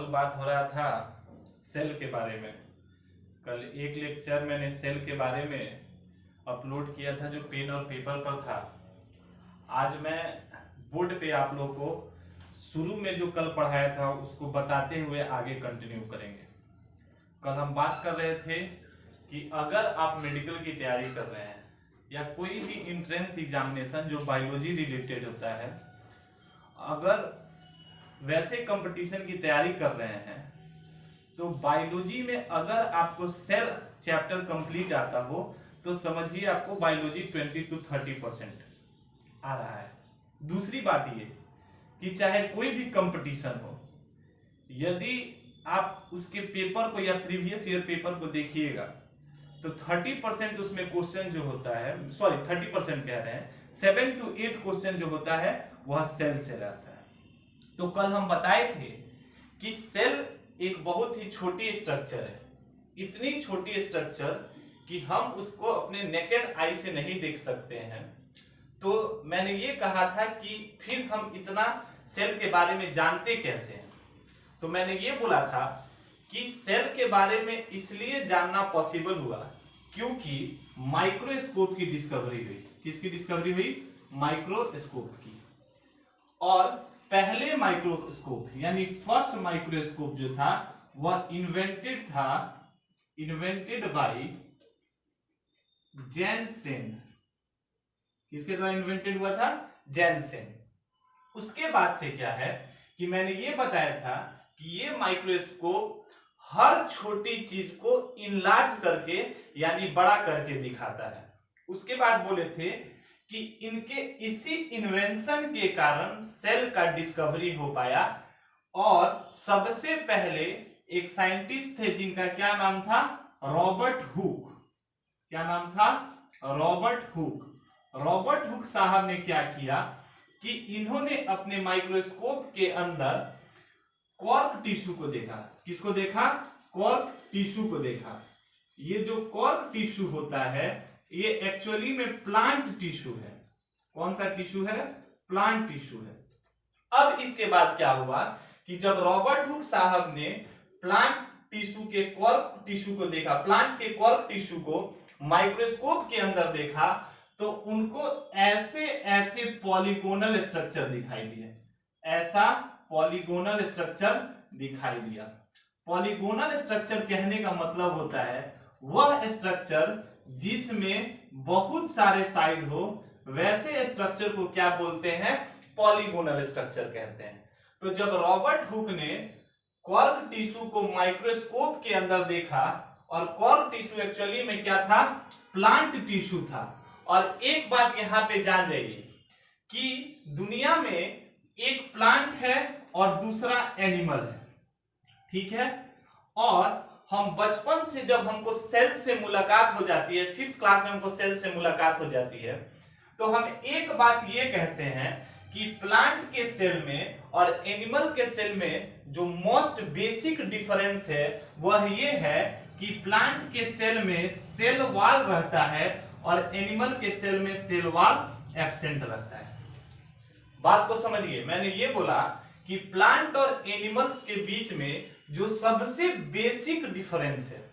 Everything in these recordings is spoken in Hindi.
बात हो रहा था सेल के बारे में। कल एक लेक्चर मैंने सेल के बारे में अपलोड किया था जो पेन और पेपर पर था। आज मैं बोर्ड पे आप लोगों को शुरू में जो कल पढ़ाया था उसको बताते हुए आगे कंटिन्यू करेंगे। कल हम बात कर रहे थे कि अगर आप मेडिकल की तैयारी कर रहे हैं या कोई भी इंट्रेंस एग्जामिनेशन जो बायोलॉजी रिलेटेड होता है, अगर वैसे कंपटीशन की तैयारी कर रहे हैं तो बायोलॉजी में अगर आपको सेल चैप्टर कंप्लीट आता हो तो समझिए आपको बायोलॉजी 20 to 30% आ रहा है। दूसरी बात ये कि चाहे कोई भी कंपटीशन हो, यदि आप उसके पेपर को या प्रीवियस ईयर पेपर को देखिएगा तो 30% उसमें क्वेश्चन जो होता है, 30% कह रहे हैं, 7 to 8 क्वेश्चन जो होता है वह सेल से रहता है। तो कल हम बताए थे कि सेल एक बहुत ही छोटी स्ट्रक्चर है, इतनी छोटी स्ट्रक्चर कि हम उसको अपने नेकेड आई से नहीं देख सकते हैं। तो मैंने ये कहा था कि फिर हम इतना सेल के बारे में जानते कैसे हैं। तो मैंने ये बोला था कि सेल के बारे में इसलिए जानना पॉसिबल हुआ क्योंकि माइक्रोस्कोप की डिस्कवरी हुई। किसकी डिस्कवरी हुई? माइक्रोस्कोप की। और पहले माइक्रोस्कोप यानी फर्स्ट माइक्रोस्कोप जो था वह इन्वेंटेड बाय जैनसेन। किसके द्वारा इन्वेंटेड हुआ था? जैनसेन। उसके बाद से क्या है कि मैंने ये बताया था कि ये माइक्रोस्कोप हर छोटी चीज को इनलार्ज करके यानी बड़ा करके दिखाता है। उसके बाद बोले थे कि इनके इसी इन्वेंशन के कारण सेल का डिस्कवरी हो पाया। और सबसे पहले एक साइंटिस्ट थे जिनका क्या नाम था? Robert Hooke. क्या नाम था? Robert Hooke. रॉबर्ट हुक साहब ने क्या किया कि इन्होंने अपने माइक्रोस्कोप के अंदर कॉर्क टिश्यू को देखा। किसको देखा? कॉर्क टिश्यू को देखा। ये जो कॉर्क टिश्यू होता है ये एक्चुअली में प्लांट टिश्यू है। कौन सा टिश्यू है? प्लांट टिश्यू है। अब इसके बाद क्या हुआ कि जब रॉबर्ट हुक साहब ने प्लांट टिश्यू के कॉर्क टिश्यू को देखा, प्लांट के कॉर्क टिश्यू को माइक्रोस्कोप के अंदर देखा तो उनको ऐसे ऐसे पॉलीगोनल स्ट्रक्चर दिखाई दिए। ऐसा पॉलीगोनल स्ट्रक्चर दिखाई दिया। पॉलीगोनल स्ट्रक्चर कहने का मतलब होता है वह स्ट्रक्चर जिसमें बहुत सारे साइड हो, वैसे स्ट्रक्चर को क्या बोलते हैं? पॉलीगोनल स्ट्रक्चर कहते हैं। तो जब रॉबर्ट हुक ने कॉर्क टिश्यू को माइक्रोस्कोप के अंदर देखा, और कॉर्क टिश्यू एक्चुअली में क्या था? प्लांट टिश्यू था। और एक बात यहां पे जान जाइए कि दुनिया में एक प्लांट है और दूसरा एनिमल है, ठीक है? और हम बचपन से जब हमको सेल से मुलाकात हो जाती है, 5th क्लास में हमको सेल से मुलाकात हो जाती है, तो हम एक बात ये कहते हैं कि प्लांट के सेल में और एनिमल के सेल में जो मोस्ट बेसिक डिफरेंस है वह ये है कि प्लांट के सेल में सेल वॉल रहता है और एनिमल के सेल में सेल वॉल एब्सेंट रहता है। बात को समझिए, मैंने ये बोला कि प्लांट और एनिमल्स के बीच में जो सबसे बेसिक डिफरेंस है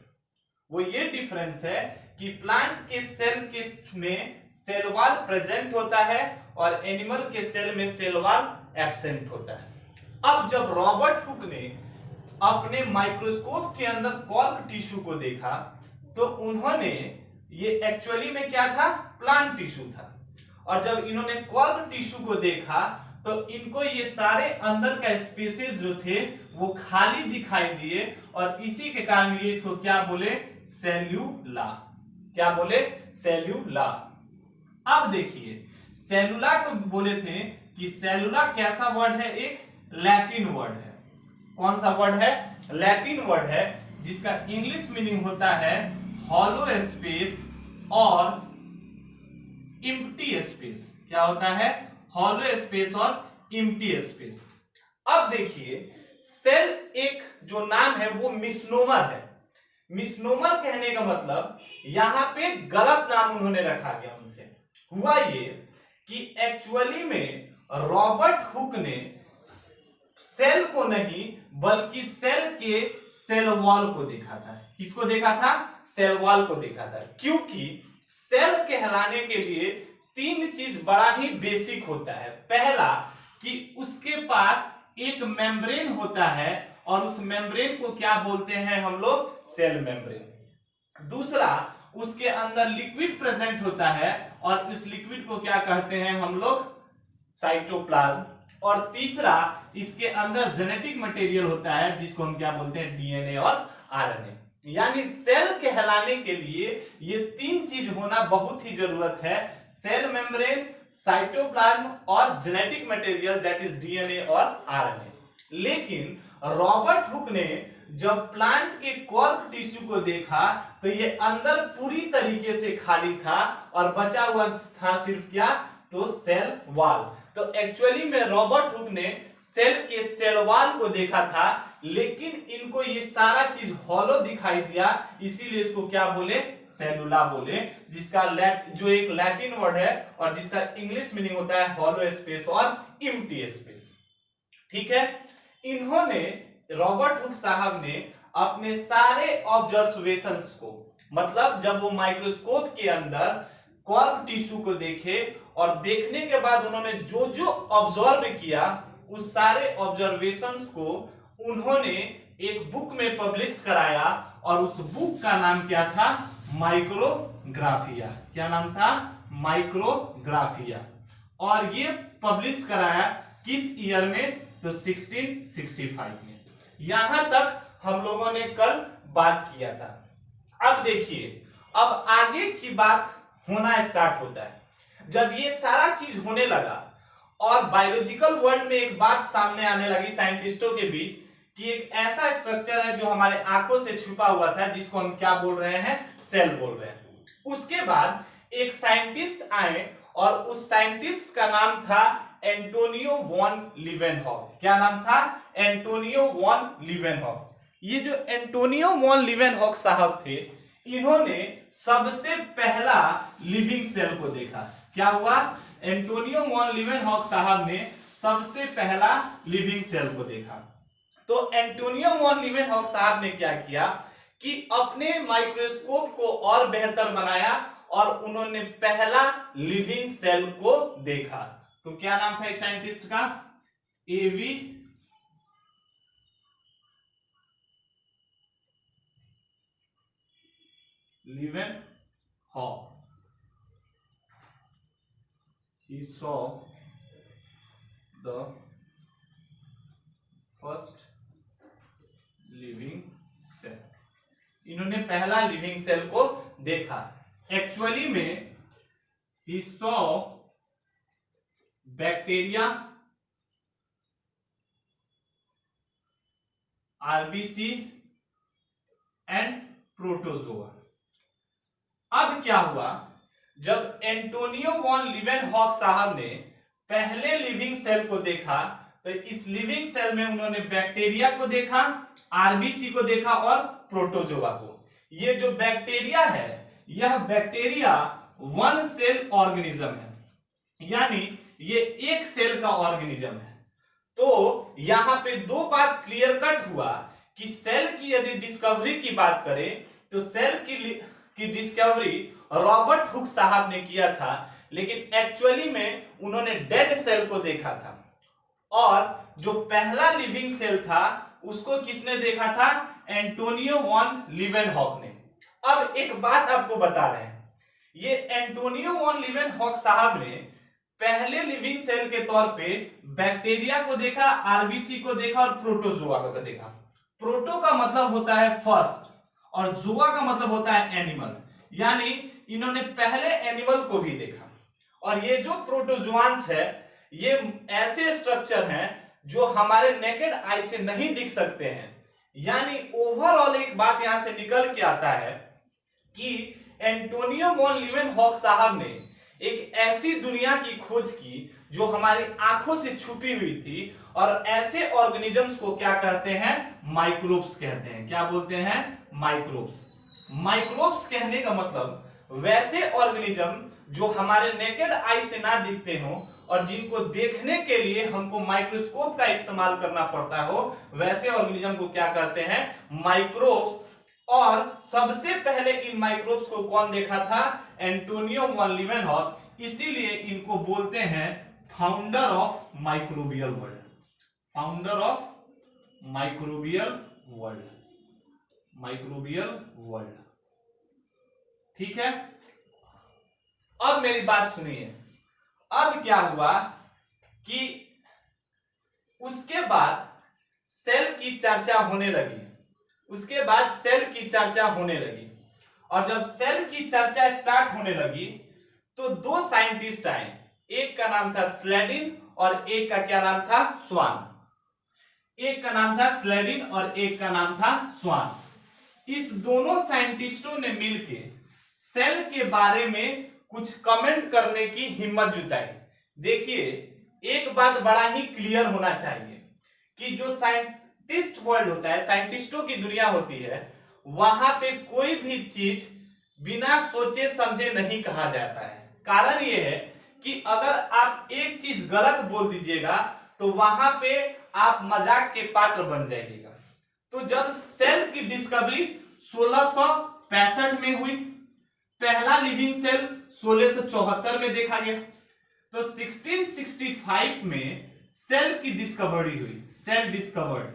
वो ये डिफरेंस है कि प्लांट के सेल में सेल वॉल प्रेजेंट होता है और एनिमल के सेल में सेल वॉल एब्सेंट होता है। अब जब रॉबर्ट हुक ने अपने माइक्रोस्कोप के अंदर कॉर्क टिश्यू को देखा तो उन्होंने, ये एक्चुअली में क्या था? प्लांट टिश्यू था। और जब इन्होंने कॉर्क टिश्यू को देखा तो इनको ये सारे अंदर का स्पेसेस जो थे वो खाली दिखाई दिए, और इसी के कारण ये इसको क्या बोले? सेल्यूला। क्या बोले? सेल्यूला। अब देखिए, सेलुला को बोले थे कि सेलुला कैसा वर्ड है? एक लैटिन वर्ड है। कौन सा वर्ड है? लैटिन वर्ड है, जिसका इंग्लिश मीनिंग होता है हॉलो स्पेस और एम्प्टी स्पेस। क्या होता है? हॉलो स्पेस और एम्प्टी स्पेस। अब देखिए, सेल एक जो नाम है वो मिसनोमर है। मिसनोमर कहने का मतलब यहां पे गलत नाम उन्होंने रखा गया उनसे। हुआ ये कि एक्चुअली में रॉबर्ट हुक ने सेल को नहीं बल्कि सेल के सेल वॉल को देखा था। किसको देखा था? सेल वॉल को देखा था। क्योंकि सेल कहलाने के लिए तीन चीज बड़ा ही बेसिक होता है। पहला कि उसके पास एक मेम्ब्रेन होता है और उस मेम्ब्रेन को क्या बोलते हैं हम लोग? Cell membrane. दूसरा, उसके अंदर लिक्विड प्रेजेंट होता है और इस लिक्विड को क्या कहते हैं हम लोग? साइटोप्लाज्म। और तीसरा, इसके अंदर जेनेटिक मटेरियल होता है जिसको हम क्या बोलते हैं? डीएनए और आरएनए। यानी सेल कहलाने के लिए ये तीन चीज होना बहुत ही जरूरत है: सेल मेम्ब्रेन, साइटोप्लाज्म और genetic material that is DNA और आरएनए। लेकिन रॉबर्ट हुक ने जब प्लांट के कॉर्क टिश्यू को देखा तो ये अंदर पूरी तरीके से खाली था और बचा हुआ था सिर्फ क्या? तो सेल वॉल। तो एक्चुअली में रॉबर्ट हुक ने सेल के सेल वॉल को देखा था, लेकिन इनको ये सारा चीज हॉलो दिखाई दिया, इसीलिए इसको क्या बोले? सेलुला बोले, जिसका जो एक लैटिन वर्ड है और जिसका इंग्लिश मीनिंग होता है हॉलो स्पेस और एम्प्टी स्पेस। ठीक है। इन्होंने, रॉबर्ट हुक साहब ने अपने सारे ऑब्जर्वेशंस को, मतलब जब वो माइक्रोस्कोप के अंदर कॉर्क टिश्यू को देखे और देखने के बाद उन्होंने जो जो ऑब्जर्व किया उस सारे ऑब्जर्वेशंस को उन्होंने एक बुक में पब्लिश कराया और उस बुक का नाम क्या था? माइक्रोग्राफिया। क्या नाम था? माइक्रोग्राफिया। और ये पब्लिश कराया किस ईयर में? तो 1665 में। यहां तक हम लोगों ने कल बात किया था। अब देखिए, अब आगे की बात होना स्टार्ट होता है। जब ये सारा चीज होने लगा और बायोलॉजिकल वर्ल्ड में एक बात सामने आने लगी साइंटिस्टों के बीच कि एक ऐसा स्ट्रक्चर है जो हमारे आंखों से छुपा हुआ था, जिसको हम क्या बोल रहे हैं? सेल बोल रहे हैं। उसके बाद एक साइंटिस्ट आए और उस साइंटिस्ट का नाम था एंटोनियो वॉन लीवेनहॉक। क्या नाम था? Antonio van Leeuwenhoek. ये जो एंटोनियो वॉन लीवेनहॉक साहब थे, इन्होंने सबसे पहला लिविंग सेल को देखा। क्या हुआ? एंटोनियो वॉन लीवेनहॉक साहब ने सबसे पहला लिविंग सेल को देखा। तो एंटोनियो वॉन लीवेनहॉक साहब ने क्या किया कि अपने माइक्रोस्कोप को और बेहतर बनाया और उन्होंने पहला लिविंग सेल को देखा। तो क्या नाम था इस साइंटिस्ट का? एवी Leeuwenhoek. He saw the first living cell. इन्होंने पहला लिविंग सेल को देखा। एक्चुअली में he saw bacteria, RBC and protozoa. अब क्या हुआ? जब एंटोनियो वॉन लीवेनहॉक साहब ने पहले लिविंग सेल को देखा तो इस लिविंग सेल में उन्होंने बैक्टीरिया को देखा, आरबीसी को देखा और प्रोटोजोआ को। ये जो बैक्टीरिया है, यह बैक्टीरिया वन सेल ऑर्गेनिज्म है, यानी ये एक सेल का ऑर्गेनिज्म है। तो यहां पे दो बात क्लियर कट हुआ कि सेल की यदि डिस्कवरी की बात करें तो सेल की डिस्कवरी रॉबर्ट हुक साहब ने किया था, लेकिन एक्चुअली में उन्होंने डेड सेल को देखा था। और जो पहला लिविंग सेल था उसको किसने देखा था? एंटोनियो वॉन लीवेनहॉक ने। अब एक बात आपको बता रहे हैं, ये एंटोनियो वॉन लीवेनहॉक साहब ने पहले लिविंग सेल के तौर पे बैक्टीरिया को देखा, आरबीसी को देखा और प्रोटोजोआ को देखा। प्रोटो का मतलब होता है फर्स्ट और जोआ का मतलब होता है एनिमल, यानी इन्होंने पहले एनिमल को भी देखा। और ये जो प्रोटोजोआंस है, ये ऐसे स्ट्रक्चर हैं जो हमारे नेकेड आई से नहीं दिख सकते हैं। यानी ओवरऑल एक बात यहां से निकल के आता है कि एंटोनियो वॉन लीवेनहॉक साहब ने एक ऐसी दुनिया की खोज की जो हमारी आंखों से छुपी हुई थी, और ऐसे ऑर्गेनिजम्स को क्या कहते हैं? माइक्रोब्स कहते हैं। क्या बोलते हैं? माइक्रोब्स। माइक्रोब्स कहने का मतलब वैसे ऑर्गेनिज्म जो हमारे नेकेड आई से ना दिखते हो और जिनको देखने के लिए हमको माइक्रोस्कोप का इस्तेमाल करना पड़ता हो, वैसे ऑर्गेनिज्म को क्या कहते हैं? माइक्रोब्स। और सबसे पहले इन माइक्रोब्स को कौन देखा था? Antonio one Leeuwenhoek. इसीलिए इनको बोलते हैं founder of microbial world. Founder of microbial world. Microbial world. ठीक है, अब मेरी बात सुनिए। अब क्या हुआ कि उसके बाद सेल की चर्चा होने लगी। उसके बाद सेल की चर्चा होने लगी, और जब सेल की चर्चा स्टार्ट होने लगी तो दो साइंटिस्ट आए। एक का नाम था स्लेडिन और एक का क्या नाम था? स्वान। एक का नाम था स्लेडिन और एक का नाम था स्वान। इस दोनों साइंटिस्टों ने मिलके सेल के बारे में कुछ कमेंट करने की हिम्मत जुटाई। देखिए, एक बात बड़ा ही क्लियर होना चाहिए कि जो साइंटिस्ट वर्ल्ड होता है, साइंटिस्टों की दुनिया होती है, वहां पे कोई भी चीज बिना सोचे समझे नहीं कहा जाता है। कारण यह है कि अगर आप एक चीज गलत बोल दीजिएगा तो वहां पे आप मजाक के पात्र बन जाइएगा। तो जब सेल की डिस्कवरी 1665 में हुई, पहला लिविंग सेल 1674 में देखा गया, तो 1665 में सेल की डिस्कवरी हुई, सेल डिस्कवर्ड।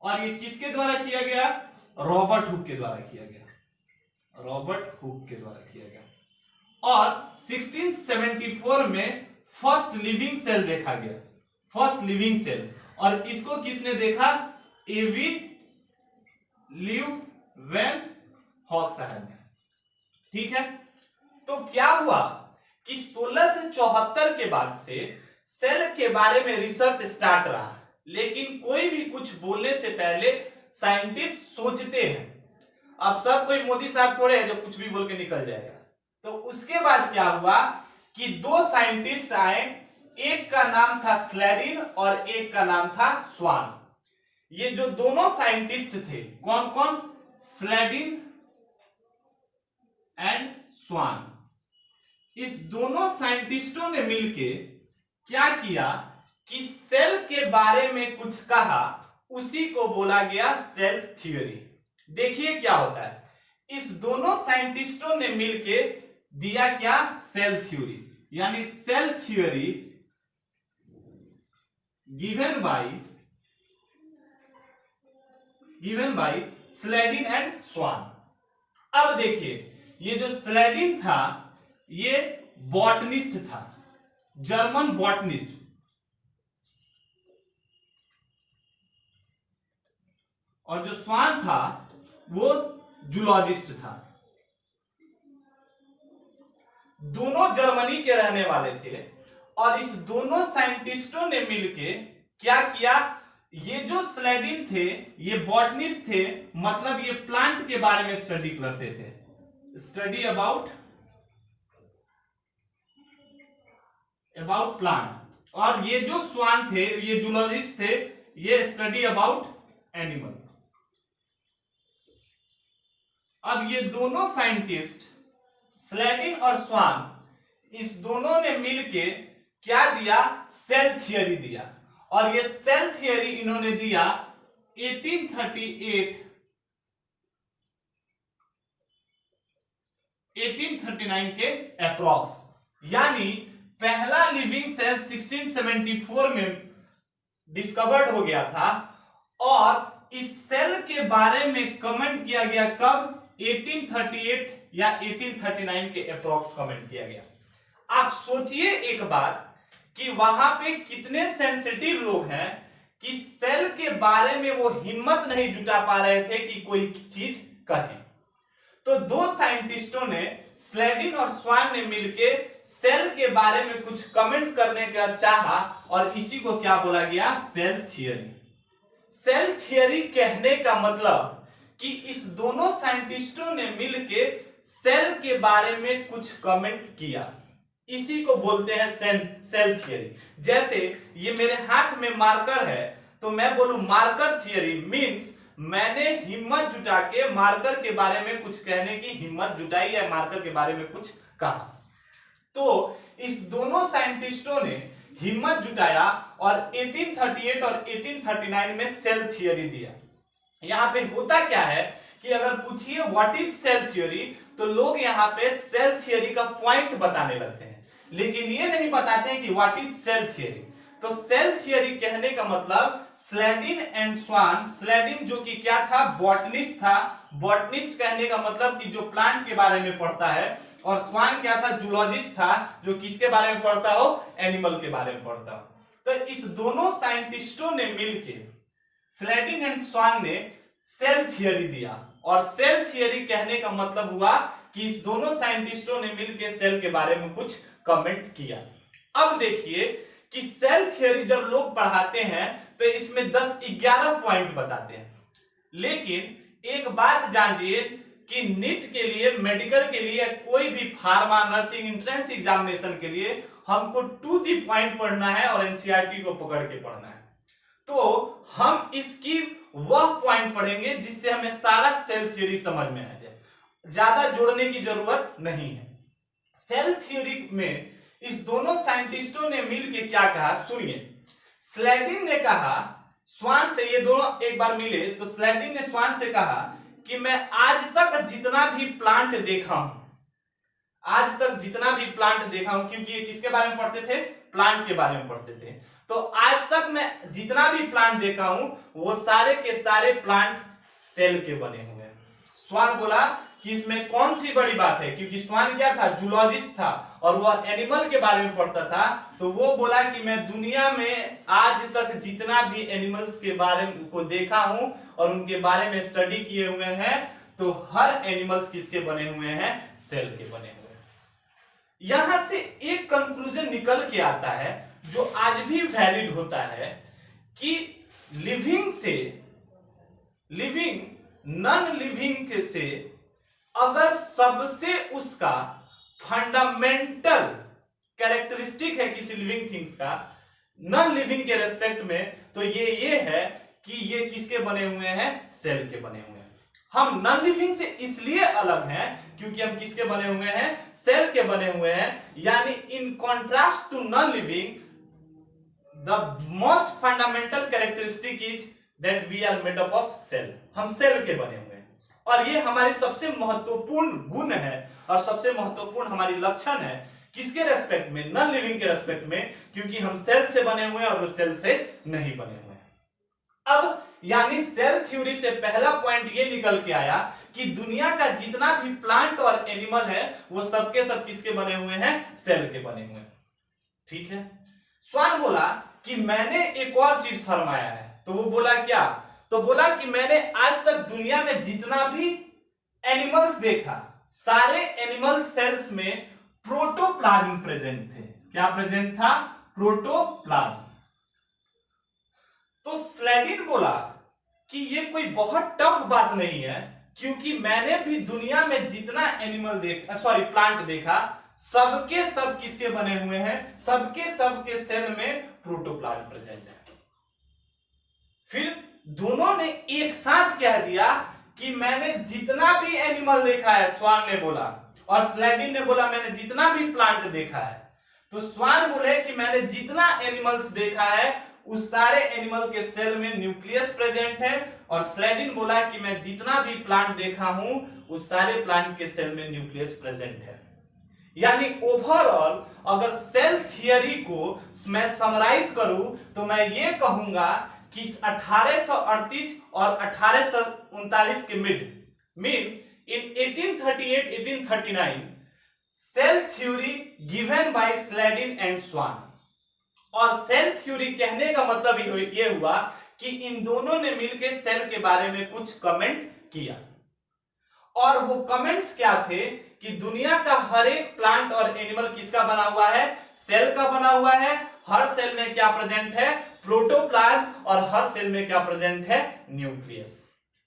और ये किसके द्वारा किया गया? रॉबर्ट हुक के द्वारा किया गया। रॉबर्ट हुक के द्वारा किया गया। और 1674 में फर्स्ट लिविंग सेल देखा गया, फर्स्ट लिविंग सेल। और इसको किसने देखा? एवी लीवेनहॉक साहब ने। ठीक है, तो क्या हुआ कि 1674 के बाद से सेल के बारे में रिसर्च स्टार्ट रहा, लेकिन कोई भी कुछ बोलने से पहले साइंटिस्ट सोचते हैं। अब सब कोई मोदी साहब थोड़े हैं जो कुछ भी बोल के निकल जाएगा। तो उसके बाद क्या हुआ कि दो साइंटिस्ट आए, एक का नाम था स्लेडिन और एक का नाम था स्वान। ये जो दोनों साइंटिस्ट थे, कौन कौन? स्लेडिन एंड स्वान। इस दोनों साइंटिस्टों ने मिलके क्या किया कि सेल के बारे में कुछ कहा, उसी को बोला गया सेल थ्योरी। देखिए क्या होता है, इस दोनों साइंटिस्टों ने मिलके दिया क्या? Cell theory. यानी cell theory given by Schleiden and Schwann. अब देखिए, ये जो स्लेडिन था ये बॉटनिस्ट था, जर्मन बॉटनिस्ट। और जो स्वान था वो जूलॉजिस्ट था। दोनों जर्मनी के रहने वाले थे। और इस दोनों साइंटिस्टों ने मिलके क्या किया? ये जो स्लेडिन थे ये बॉटनिस्ट थे, मतलब ये प्लांट के बारे में स्टडी करते थे, स्टडी अबाउट प्लांट। और ये जो स्वान थे ये जूलॉजिस्ट थे, ये स्टडी अबाउट एनिमल। अब ये दोनों साइंटिस्ट स्लेडिन और स्वान, इस दोनों ने मिलके क्या दिया? सेल थियरी दिया। और ये सेल थियरी इन्होंने दिया 1839 के अप्रॉक्स। यानी पहला लिविंग सेल 1674 में डिस्कवर्ड हो गया था, और इस सेल के बारे में कमेंट किया गया कब? 1838 या 1839 के अप्रॉक्स कमेंट किया गया। आप सोचिए एक बात कि वहां पे कितने सेंसिटिव लोग हैं कि सेल के बारे में वो हिम्मत नहीं जुटा पा रहे थे कि कोई चीज कहें। तो दो साइंटिस्टों ने, स्लेडिन और स्वान ने मिलके सेल के बारे में कुछ कमेंट करने का चाहा, और इसी को क्या बोला गया? Cell theory. सेल थियरी कहने का मतलब कि इस दोनों साइंटिस्टों ने मिलके सेल के बारे में कुछ कमेंट किया, इसी को बोलते हैं सेल थियरी। जैसे ये मेरे हाथ में मार्कर है, तो मैं बोलूं मार्कर थियरी मींस मैंने हिम्मत जुटा के मार्कर के बारे में कुछ कहने की हिम्मत जुटाई या मार्कर के बारे में कुछ कहा। तो इस दोनों साइंटिस्टों ने हिम्मत जुटाया और 1838 और 1839 में सेल थियरी दिया। यहां पे होता क्या है कि अगर पूछिए व्हाट इज सेल थ्योरी, तो लोग यहाँ पे सेल थियरी का पॉइंट बताने लगते हैं, लेकिन ये नहीं बताते हैं कि व्हाट इज सेल थियरी। तो सेल थियरी कहने का मतलब स्लेडिन एंड स्वान, स्लेडिन जो कि क्या था, बॉटनिस्ट था, बॉटनिस्ट कहने का मतलब कि जो प्लांट के बारे में पढ़ता है, और स्वान क्या था, जूलॉजिस्ट था, जो किसके बारे में पढ़ता हो, एनिमल के बारे में पढ़ता हो। तो इस दोनों साइंटिस्टों ने मिलकर, स्लेडिन एंड स्वान ने सेल थियरी दिया, और सेल थियरी कहने का मतलब हुआ कि इस दोनों साइंटिस्टों ने मिलकर सेल के बारे में कुछ कमेंट किया। अब देखिए कि सेल थियरी जब लोग पढ़ाते हैं तो इसमें 10-11 पॉइंट बताते हैं, लेकिन एक बात जानिए कि नीट के लिए, मेडिकल के लिए, कोई भी फार्मा, नर्सिंग, एंट्रेंस एग्जामिनेशन के लिए हमको टू दी पॉइंट पढ़ना है और एनसीईआरटी को पकड़ के पढ़ना है। तो हम इसकी वह पॉइंट पढ़ेंगे जिससे हमें सारा सेल थ्योरी समझ में आ जाए, ज्यादा जोड़ने की जरूरत नहीं है। सेल थ्योरी में इस दोनों साइंटिस्टों ने मिलकर क्या कहा, सुनिए। स्लेडिन ने कहा स्वान से, ये दोनों एक बार मिले तो स्लेडिन ने स्वान से कहा कि मैं आज तक जितना भी प्लांट देखा हूं, आज तक जितना भी प्लांट देखा हूं, क्योंकि ये किसके बारे में पढ़ते थे, प्लांट के बारे में पढ़ते थे, तो आज तक मैं जितना भी प्लांट देखा हूं वो सारे के सारे प्लांट सेल के बने हुए हैं। स्वान बोला कि इसमें कौन सी बड़ी बात है, क्योंकि स्वान क्या था, जूलॉजिस्ट था और वह एनिमल के बारे में पढ़ता था, तो वो बोला कि मैं दुनिया में आज तक जितना भी एनिमल्स के बारे में को देखा हूं और उनके बारे में स्टडी किए हुए हैं, तो हर एनिमल्स किसके बने हुए हैं, सेल के बने हुए हैं। यहां से एक कंक्लूजन निकल के आता है जो आज भी वैलिड होता है कि लिविंग से, लिविंग नॉन लिविंग से अगर सबसे उसका फंडामेंटल कैरेक्टरिस्टिक है किसी लिविंग थिंग्स का नॉन लिविंग के रेस्पेक्ट में, तो ये है कि ये किसके बने हुए हैं, सेल के बने हुए हैं। हम नॉन लिविंग से इसलिए अलग हैं क्योंकि हम किसके बने हुए हैं, सेल के बने हुए हैं। यानी in contrast to non living, the most fundamental characteristic is that we are made up of cell, हम सेल के बने हुए हैं, और ये हमारी सबसे महत्वपूर्ण गुण है और सबसे महत्वपूर्ण हमारी लक्षण है, किसके रेस्पेक्ट में, नॉन लिविंग के रेस्पेक्ट में, क्योंकि हम सेल से बने हुए हैं और वो सेल से नहीं बने हुए हैं। अब यानी सेल थ्योरी से पहला पॉइंट ये निकल के आया कि दुनिया का जितना भी प्लांट और एनिमल है वो सबके सब किसके बने हुए हैं, सेल के बने हुए हैं। ठीक है। स्वान बोला कि मैंने एक और चीज फरमाया है, तो वो बोला क्या, तो बोला कि मैंने आज तक दुनिया में जितना भी एनिमल्स देखा, सारे एनिमल सेल्स में प्रोटोप्लाज्म प्रेजेंट थे। क्या प्रेजेंट था, प्रोटोप्लाज्म। तो स्लेडिन बोला कि ये कोई बहुत टफ बात नहीं है, क्योंकि मैंने भी दुनिया में जितना एनिमल प्लांट देखा, सबके सब किसके बने हुए हैं, सबके सब के सेल में प्रोटोप्लाज्म प्रेजेंट है। फिर दोनों ने एक साथ कह दिया कि मैंने जितना भी एनिमल देखा है, स्वान ने बोला, और स्लेडिन ने बोला मैंने जितना भी प्लांट देखा है। तो स्वान बोले कि मैंने जितना एनिमल्स देखा है उस सारे एनिमल के सेल में न्यूक्लियस प्रेजेंट है, और स्लेडिन बोला कि मैं जितना भी प्लांट देखा हूं उस सारे प्लांट के सेल में न्यूक्लियस प्रेजेंट है। यानी ओवरऑल अगर सेल थियरी को मैं समराइज करूं तो मैं ये कहूंगा कि 1838 और 1839 के mid means in 1838-1839 cell theory given by Schleiden and Schwann. और सेल थ्योरी कहने का मतलब ये हुआ कि इन दोनों ने मिलकर सेल के बारे में कुछ कमेंट किया, और वो कमेंट्स क्या थे कि दुनिया का हर एक प्लांट और एनिमल किसका बना हुआ है, सेल का बना हुआ है। हर सेल में क्या प्रेजेंट है, प्रोटोप्लाज्म, और हर सेल में क्या प्रेजेंट है, न्यूक्लियस।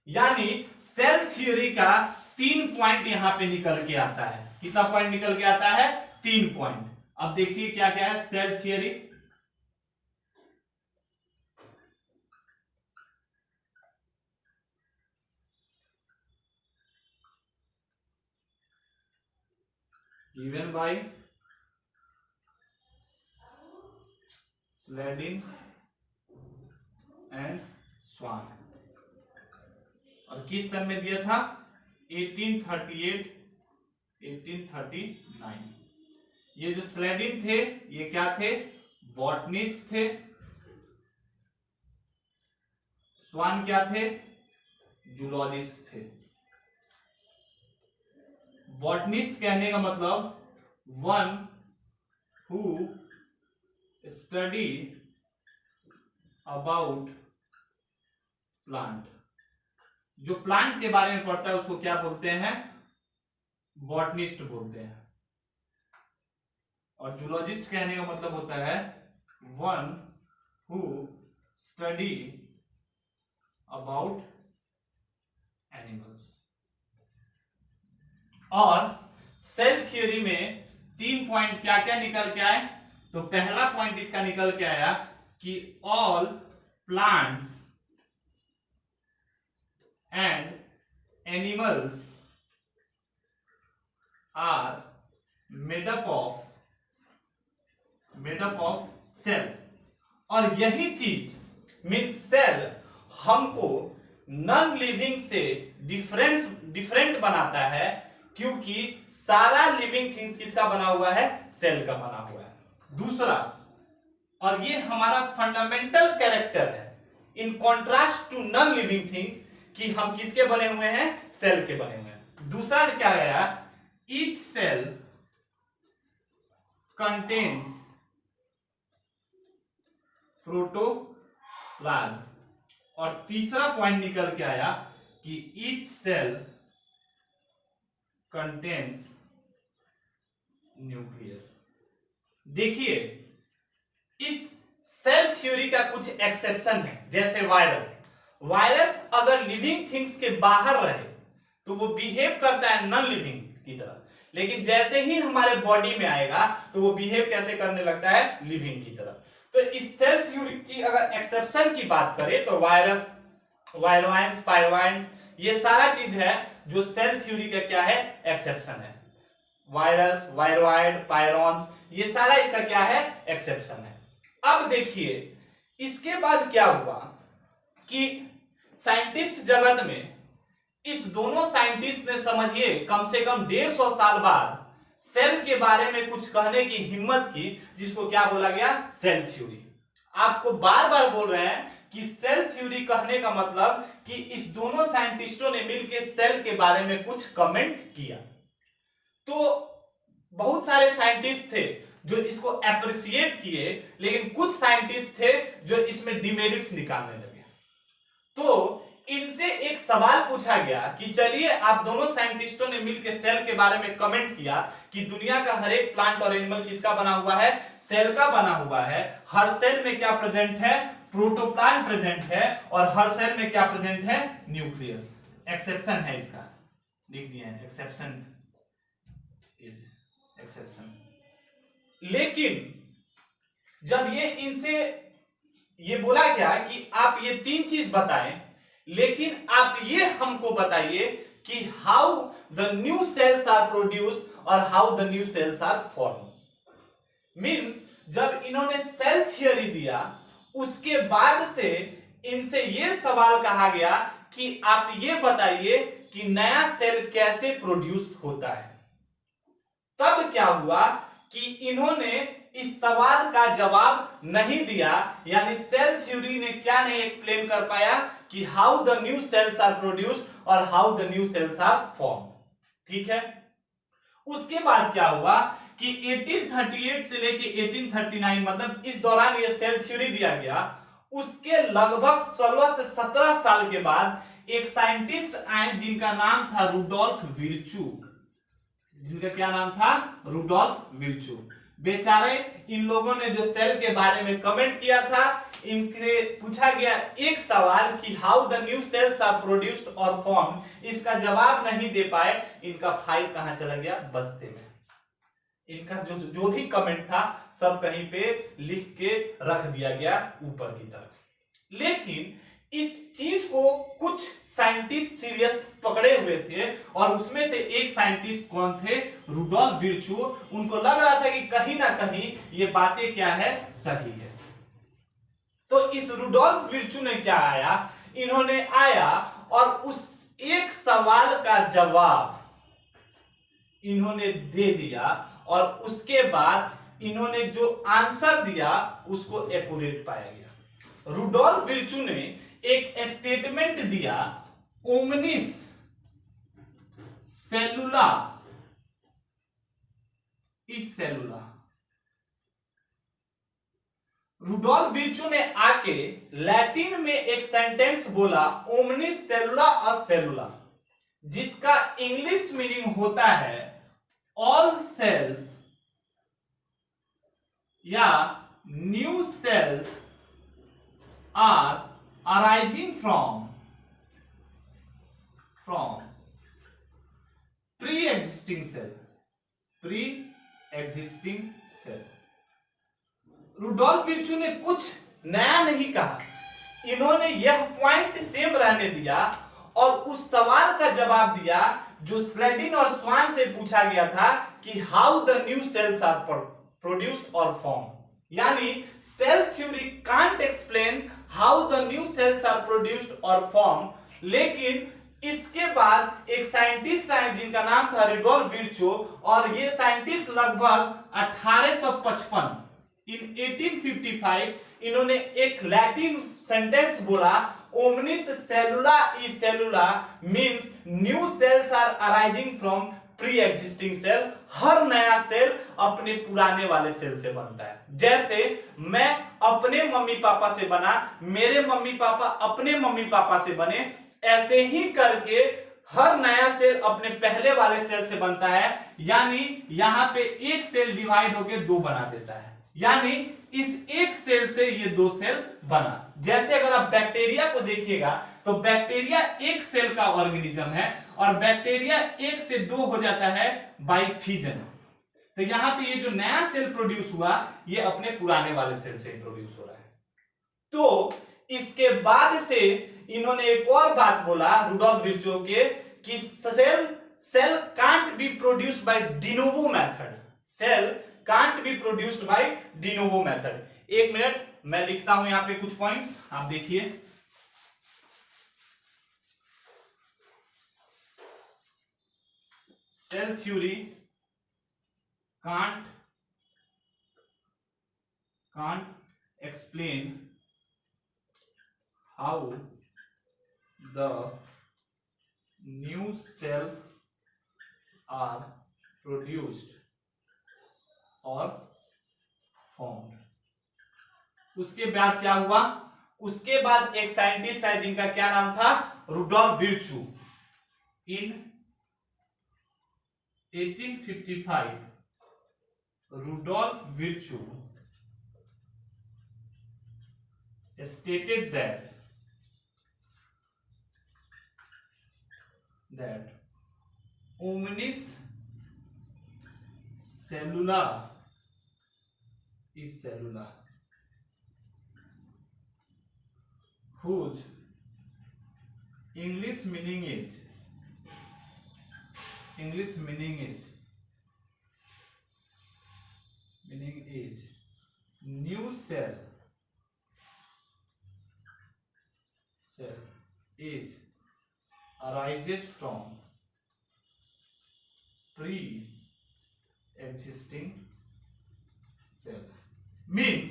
यानी सेल थ्योरी का 3 पॉइंट यहां पे निकल के आता है। कितना पॉइंट निकल के आता है, 3 पॉइंट। अब देखिए क्या क्या है cell theory. Given by Schleiden and Schwann. और किस सन में दिया था? 1838 1839। ये जो स्लेडिन थे ये क्या थे? बॉटनिस्ट थे। स्वान क्या थे? जूलॉजिस्ट थे। बॉटनिस्ट कहने का मतलब one who study about plant. जो प्लांट के बारे में पढ़ता है उसको क्या बोलते हैं? बॉटनिस्ट बोलते हैं। और जूलॉजिस्ट कहने का मतलब होता है one who study about animals. और सेल थ्योरी में 3 पॉइंट क्या क्या निकल के आए? तो पहला पॉइंट इसका निकल के आया कि all plants and animals are made up of cell. और यही चीज मीन्स सेल हमको नॉन लिविंग से डिफरेंट बनाता है, क्योंकि सारा लिविंग थिंग्स किसका बना हुआ है? सेल का बना हुआ है। दूसरा, और ये हमारा फंडामेंटल कैरेक्टर है in contrast to non living things, कि हम किसके बने हुए हैं? सेल के बने हुए हैं। दूसरा क्या गया? Each cell contains protoplasm. और तीसरा पॉइंट निकल के आया कि ईच सेल कंटेन्स न्यूक्लियस। देखिए, इस सेल थ्योरी का कुछ एक्सेप्शन है, जैसे वायरस अगर लिविंग थिंग्स के बाहर रहे तो वो बिहेव करता है नॉन लिविंग की तरह, लेकिन जैसे ही हमारे बॉडी में आएगा तो वो बिहेव कैसे करने लगता है? लिविंग की तरह। तो इस सेल थ्योरी की अगर एक्सेप्शन की बात करें तो वायरस, वायरोइंस, पायरोइंस, ये सारा चीज है जो सेल थ्योरी का क्या है? एक्सेप्शन है। वायरस, वायरोइड, पायरॉन्स, ये सारा इसका क्या है? एक्सेप्शन है। अब देखिए इसके बाद क्या हुआ कि साइंटिस्ट जगत में इस दोनों साइंटिस्ट ने समझिए कम से कम 150 साल बाद सेल के बारे में कुछ कहने की हिम्मत की, जिसको क्या बोला गया? Cell theory. आपको बार बार बोल रहे हैं कि सेल थ्योरी कहने का मतलब कि इस दोनों साइंटिस्टों ने मिलकर सेल के बारे में कुछ कमेंट किया। तो बहुत सारे साइंटिस्ट थे जो इसको अप्रिशिएट किए, लेकिन कुछ साइंटिस्ट थे जो इसमें डिमेरिट्स निकालने लगे। तो इनसे एक सवाल पूछा गया कि चलिए, आप दोनों साइंटिस्टों ने मिलकर सेल के बारे में कमेंट किया कि दुनिया का हर एक प्लांट और एनिमल किसका बना हुआ है? सेल का बना हुआ है। हर सेल में क्या प्रेजेंट है? प्रोटोप्लाज्म प्रेजेंट है। और हर सेल में क्या प्रेजेंट है? न्यूक्लियस। एक्सेप्शन है इसका, लिख दिया है, एक्सेप्शन इज एक्सेप्शन। लेकिन जब ये इनसे ये बोला गया कि आप ये 3 चीज बताएं, लेकिन आप ये हमको बताइए कि how the new cells are produced और how the new cells are form. Means जब इन्होंने सेल थ्योरी दिया उसके बाद से इनसे ये सवाल कहा गया कि आप ये बताइए कि नया सेल कैसे प्रोड्यूस होता है। तब क्या हुआ कि इन्होंने इस सवाल का जवाब नहीं दिया, यानी सेल थ्योरी ने क्या नहीं एक्सप्लेन कर पाया कि how the new cells are produced और how the new cells are form. ठीक है। उसके बाद क्या हुआ कि 1838 से लेके 1839, मतलब इस दौरान ये सेल थ्योरी दिया गया। उसके लगभग 16 से 17 साल के बाद एक साइंटिस्ट आए जिनका नाम था रुडोल्फ विर्चू। जिनका क्या नाम था? Rudolf Virchow. बेचारे इन लोगों ने जो सेल के बारे में कमेंट किया था, इनसे पूछा गया एक सवाल कि how the new cells are produced और फॉर्म, इसका जवाब नहीं दे पाए। इनका फाइल कहां चला गया? बस्ते में। इनका जो भी कमेंट था सब कहीं पे लिख के रख दिया गया ऊपर की तरफ। लेकिन इस चीज को कुछ साइंटिस्ट सीरियस पकड़े हुए थे और उसमें से एक साइंटिस्ट कौन थे, रुडोल्फ विर्चू। उनको लग रहा था कि कहीं ना कहीं ये बातें क्या है, सही है। तो इस रुडोल्फ विर्चू ने क्या आया, इन्होंने आया और उस एक सवाल का जवाब इन्होंने दे दिया और उसके बाद इन्होंने जो आंसर दिया उसको एक्यूरेट पाया गया। रुडोल्फ विर्चू ने एक स्टेटमेंट दिया, ओमनिस सेलुला इज सेलुला। रुडोल्फ विर्चू ने आके लैटिन में एक सेंटेंस बोला, ओमनिस सेलुला और सेलुला, जिसका इंग्लिश मीनिंग होता है ऑल सेल्स या new cells are arising from pre existing cell. Rudolf Virchow ने कुछ नया नहीं कहा, इन्होंने यह पॉइंट सेम रहने दिया और उस सवाल का जवाब दिया जो स्लेडिन और स्वान से पूछा गया था कि how the new cells are produced और फॉर्म। यानी cell theory can't explain how the new cells are produced और फॉर्म, लेकिन इसके बाद एक साइंटिस्ट आए जिनका नाम था रुडोल्फ विर्चू, और ये साइंटिस्ट लगभग 1855 इन 1855 इन्होंने एक लैटिन सेंटेंस बोला, ओमनिस सेलुला इज सेलुला means new cells are arising from pre existing cell. हर नया सेल अपने पुराने वाले सेल से बनता है। जैसे मैं अपने मम्मी पापा से बना, मेरे मम्मी पापा अपने मम्मी पापा से बने, ऐसे ही करके हर नया सेल अपने पहले वाले सेल से बनता है। यानी यहां पे एक सेल डिवाइड होकर दो बना देता है, यानी इस एक सेल से ये दो सेल बना। जैसे अगर आप बैक्टीरिया को देखिएगा तो बैक्टीरिया एक सेल का ऑर्गेनिज्म है और बैक्टीरिया एक से दो हो जाता है बाय फिजन। तो यहां पे ये जो नया सेल प्रोड्यूस हुआ ये अपने पुराने वाले सेल से प्रोड्यूस हो रहा है। तो इसके बाद से इन्होंने एक और बात बोला रुडोल्फ विर्चू के कि cell can't be produced by de novo method. Cell can't be produced by de novo method. एक मिनट मैं लिखता हूं यहां पे कुछ पॉइंट्स, आप देखिए। Cell theory can't explain how the new cell are produced or formed। उसके बाद क्या हुआ, उसके बाद एक साइंटिस्ट है जिनका क्या नाम था, Rudolf Virchow. In 1855 Rudolf Virchow stated that omnis cellula is cellula whose English meaning is new cell is arises from pre-existing cell। Means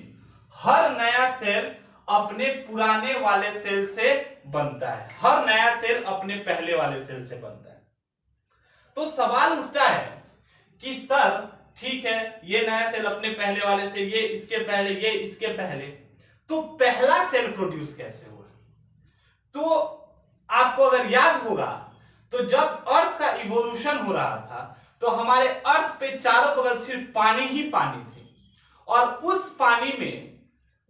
हर नया सेल अपने पुराने वाले सेल से बनता है, हर नया सेल अपने पहले वाले सेल से बनता है। तो सवाल उठता है कि सर ठीक है, ये नया सेल अपने पहले वाले से, ये इसके पहले, ये इसके पहले, तो पहला सेल प्रोड्यूस कैसे हुआ? तो आपको अगर याद होगा तो जब अर्थ का इवोल्यूशन हो रहा था तो हमारे अर्थ पे चारों बगल सिर्फ पानी ही पानी थी, और उस पानी में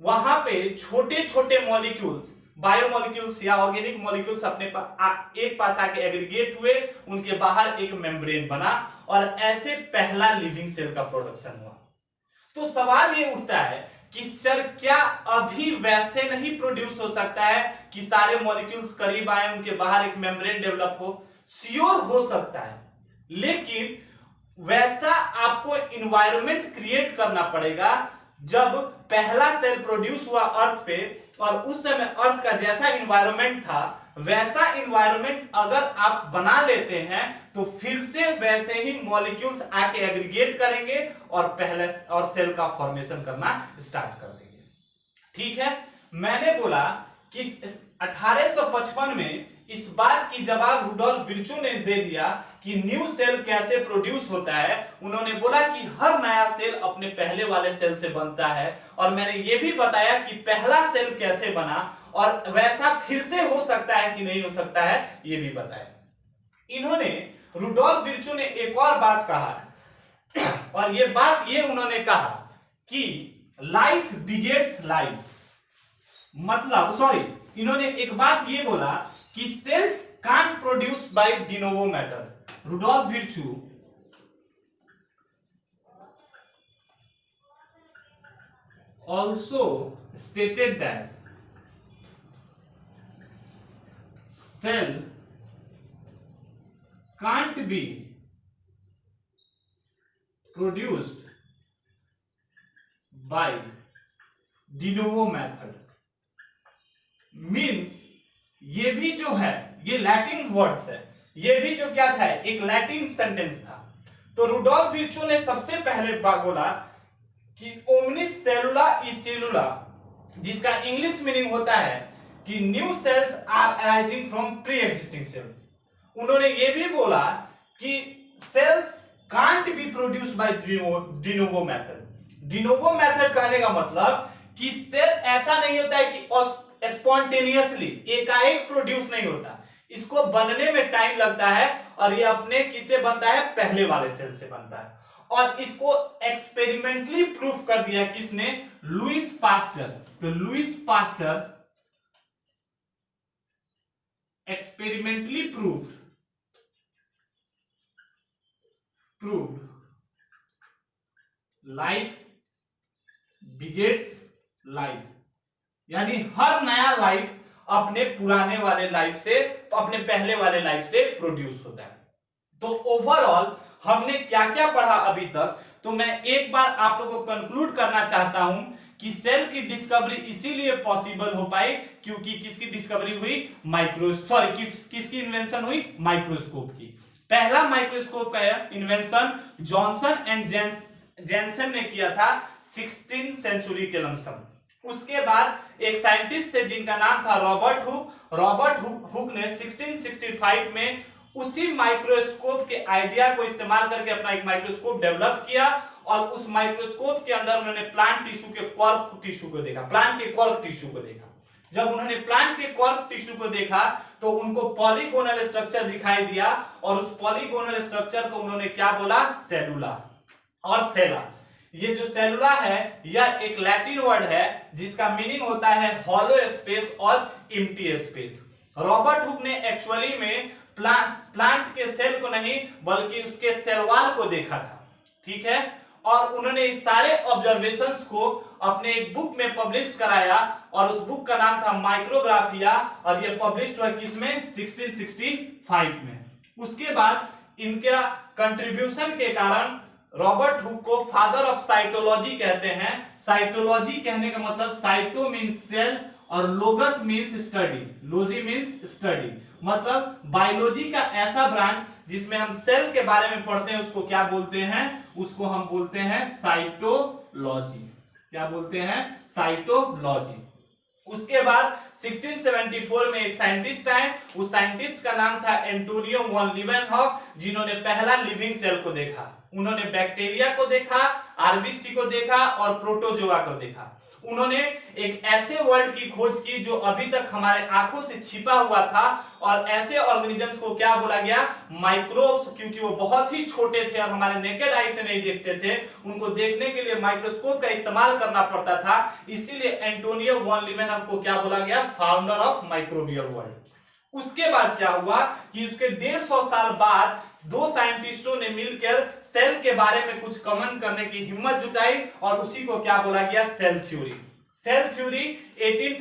वहां पे छोटे छोटे मॉलिक्यूल्स, बायोमॉलिक्यूल्स या ऑर्गेनिक मॉलिक्यूल्स अपने एक पास आके एग्रीगेट हुए, उनके बाहर एक मेम्ब्रेन बना और ऐसे पहला लिविंग सेल का प्रोडक्शन हुआ। तो सवाल ये उठता है कि सर क्या अभी वैसे नहीं प्रोड्यूस हो सकता है कि सारे मॉलिक्यूल्स करीब आए, उनके बाहर एक मेम्ब्रेन डेवलप हो? श्योर हो सकता है, लेकिन वैसा आपको इन्वायरमेंट क्रिएट करना पड़ेगा। जब पहला सेल प्रोड्यूस हुआ अर्थ पे, और उस समय अर्थ का जैसा इन्वायरमेंट था वैसा इन्वायरमेंट अगर आप बना लेते हैं तो फिर से वैसे ही मॉलिक्यूल्स आके एग्रीगेट करेंगे और पहले और सेल का फॉर्मेशन करना स्टार्ट कर देंगे। ठीक है, मैंने बोला कि 1855 में इस बात की जवाब रुडोल्फ विर्चो ने दे दिया कि न्यू सेल कैसे प्रोड्यूस होता है। उन्होंने बोला कि हर नया सेल अपने पहले वाले सेल से बनता है, और मैंने ये भी बताया कि पहला सेल कैसे बना और वैसा फिर से हो सकता है कि नहीं हो सकता है, ये भी बताया। इन्होंने रुडोल्फ विर्चो ने एक और बात कहा, और ये बात ये उन्होंने कहा कि लाइफ बिगेट्स लाइफ, मतलब सॉरी, इन्होंने एक बात ये बोला कि cell can't produce by de novo matter. Rudolf Virchow also stated that cell can't be produced by de novo method। Means ये भी जो है ये लैटिन वर्ड्स है, ये भी जो क्या था एक लैटिन सेंटेंस था। तो रुडोल्फ विर्चो ने सबसे पहले बोला कि ओमनिस सेलुला इज सेलुला, जिसका इंग्लिश मीनिंग होता है कि new cells are arising from pre existing cells. उन्होंने ये भी बोला कि cells can't be produced by de novo method. De novo method कहने का मतलब कि सेल ऐसा नहीं होता है कि स्पॉन्टेनियसली एकाएक प्रोड्यूस नहीं होता, इसको बनने में टाइम लगता है, और ये अपने किससे बनता है, पहले वाले सेल से बनता है। और इसको एक्सपेरिमेंटली प्रूफ कर दिया किसने, लुईस पास्चर। तो Lewis pasture experimentally proved life begets life, यानी हर नया लाइफ अपने पुराने वाले लाइफ से, अपने पहले वाले लाइफ से प्रोड्यूस होता है। तो ओवरऑल हमने क्या क्या पढ़ा अभी तक, तो मैं एक बार आप लोगों को कंक्लूड करना चाहता हूं कि सेल की डिस्कवरी इसीलिए पॉसिबल हो पाई क्योंकि किसकी डिस्कवरी हुई, किसकी इन्वेंशन हुई, माइक्रोस्कोप की। पहला माइक्रोस्कोप का इन्वेंशन जॉनसन एंड जेनसन ने किया था 16th सेंचुरी के लमसम। उसके बाद एक साइंटिस्ट थे जिनका नाम था रॉबर्ट हुक ने 1665 में उसी माइक्रोस्कोप के आइडिया को इस्तेमाल करके अपना एक माइक्रोस्कोप डेवलप किया, और उस माइक्रोस्कोप के अंदर उन्होंने प्लांट टिश्यू के कॉर्क टिश्यू को देखा, प्लांट के कॉर्क टिश्यू को देखा। जब उन्होंने प्लांट के कॉर्क टिश्यू को देखा तो उनको पॉलीगोनल स्ट्रक्चर दिखाई दिया, और उस पॉलीगोनल स्ट्रक्चर को उन्होंने क्या बोला, सेलुला और सेला। ये जो सेलुला है यह एक लैटिन वर्ड है जिसका मीनिंग होता है हॉलो स्पेस और एम्प्टी स्पेस। रॉबर्ट हुक ने एक्चुअली में प्लांट के सेल को नहीं बल्कि उसके सेल वॉल को देखा था, ठीक है, और उन्होंने इस सारे ऑब्जर्वेशंस को अपने एक बुक में पब्लिश कराया, और उस बुक का नाम था माइक्रोग्राफिया, और ये पब्लिश हुआ किसमें, 1665 में। उसके बाद इनका कंट्रीब्यूशन के कारण रॉबर्ट हुक को फादर ऑफ साइटोलॉजी कहते हैं। साइटोलॉजी कहने का मतलब साइटो मींस सेल और logos means study, logy means study, मतलब बायोलॉजी का ऐसा ब्रांच जिसमें हम सेल के बारे में पढ़ते हैं उसको क्या बोलते हैं, उसको हम बोलते हैं साइटोलॉजी। क्या बोलते हैं, साइटोलॉजी। उसके बाद 1674 में एक साइंटिस्ट आए, उस साइंटिस्ट का नाम था एंटोनियो वॉन लीवेनहॉक, जिन्होंने पहला लिविंग सेल को देखा। उन्होंने बैक्टीरिया को देखा, आरबीसी को देखा और प्रोटोजोआ को देखा। उन्होंने एक ऐसे वर्ल्ड की खोज की जो अभी तक हमारे आंखों से छिपा हुआ था, और ऐसे ऑर्गेनिजम्स को क्या बोला गया, माइक्रोब्स, क्योंकि वो बहुत ही छोटे थे और हमारे नेकेड आई से नहीं देखते थे, उनको देखने के लिए माइक्रोस्कोप का इस्तेमाल करना पड़ता था। इसीलिए एंटोनियो वॉन लीवेनहॉक को क्या बोला गया, फाउंडर ऑफ माइक्रोबियल वर्ल्ड। उसके बाद क्या हुआ कि उसके 150 साल बाद दो साइंटिस्टों ने मिलकर सेल के बारे में कुछ कमेंट करने की हिम्मत जुटाई और उसी को क्या बोला गया, सेल थ्योरी। Cell theory 18